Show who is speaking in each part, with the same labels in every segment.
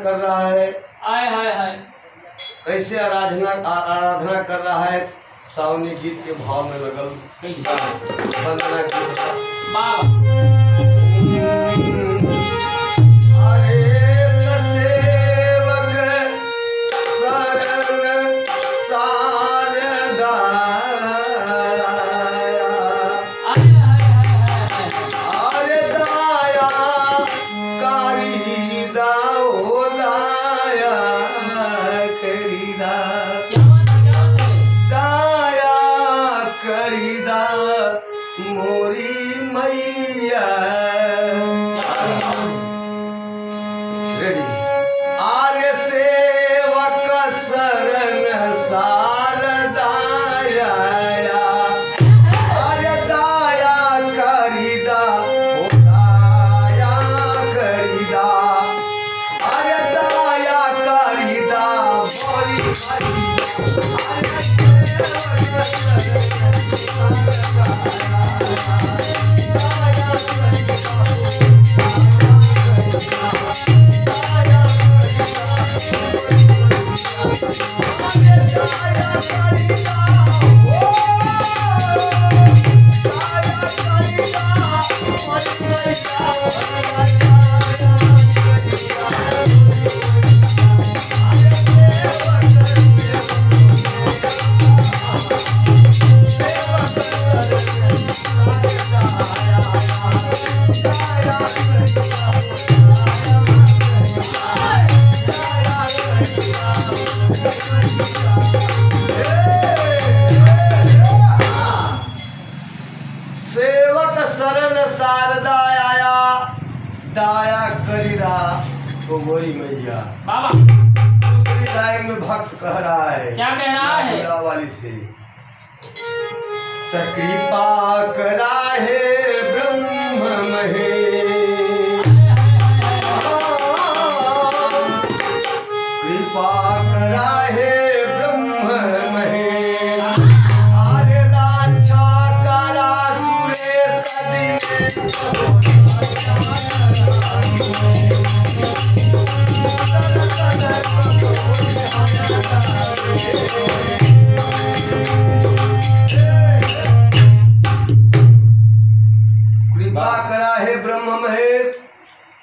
Speaker 1: कर रहा है।
Speaker 2: आय हाय हाय।
Speaker 1: कैसे आराधना कर रहा है। सावनी गीत के भाव में लगल
Speaker 2: कैसा
Speaker 1: वंदना गीत।
Speaker 2: बाबा सेवक शरण शारदा आया दाया करीदा तो मोरी मैया। बाबा
Speaker 1: दूसरी लाइन में भक्त कह रहा है।
Speaker 2: क्या कह रहा है?
Speaker 1: वाली से कृपा करा है ब्रह्म महेश, कृपा करा है ब्रह्म महेश। आर्य राजा काला सुरेश कृपा करा है ब्रह्म महेश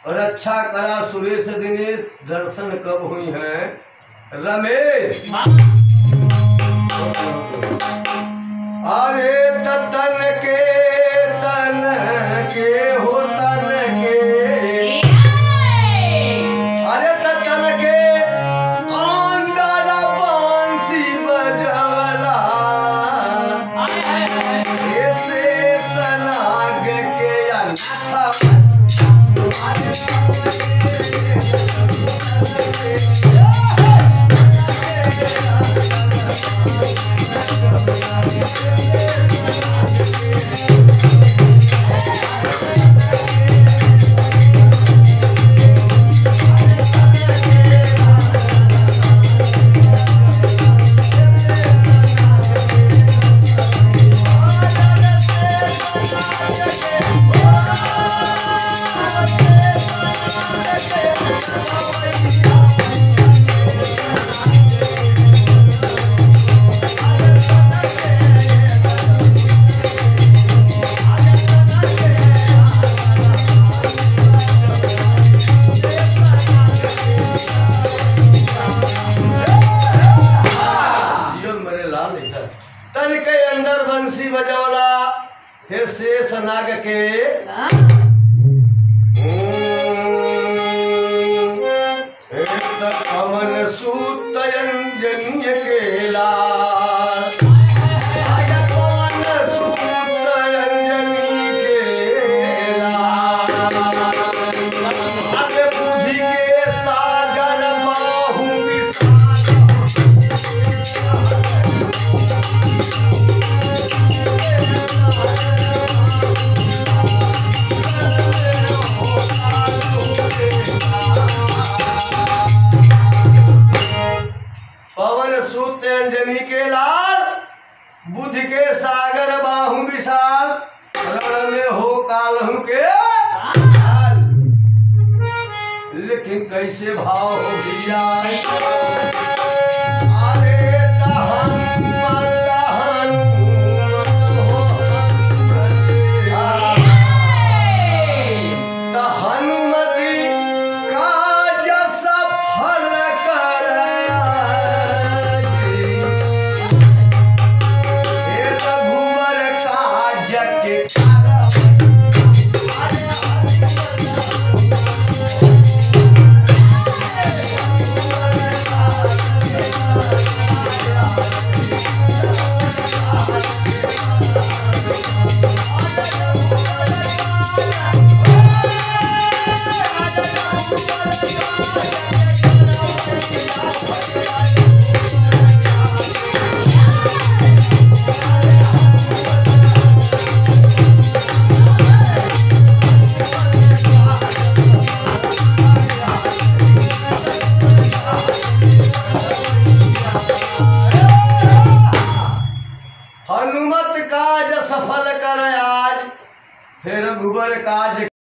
Speaker 1: और रक्षा करा सुरेश दिनेश। दर्शन कब हुई है रमेश। अरे तन के हो तन के, अरे तन के अंदर बांसी बजवला ऐसे सनाग के अनथा। तन के अंदर बंसी बजौला फिर शेष नाग के पवन सूत अंजन्य केला। पवन सूत अंजनी केला बुद्धि के सागर बाहु पवन सूत अंजनी के लाल बुद्धि के सागर बाहु विशाल। रण में हो कालहु के लेकिन कैसे भाव हो भैया
Speaker 2: कैसे?
Speaker 1: अरे हनुमत हो हनुमति काज सफल कर रघुवर काज के हनुमत काज सफल कर आज, हे रघुबर काज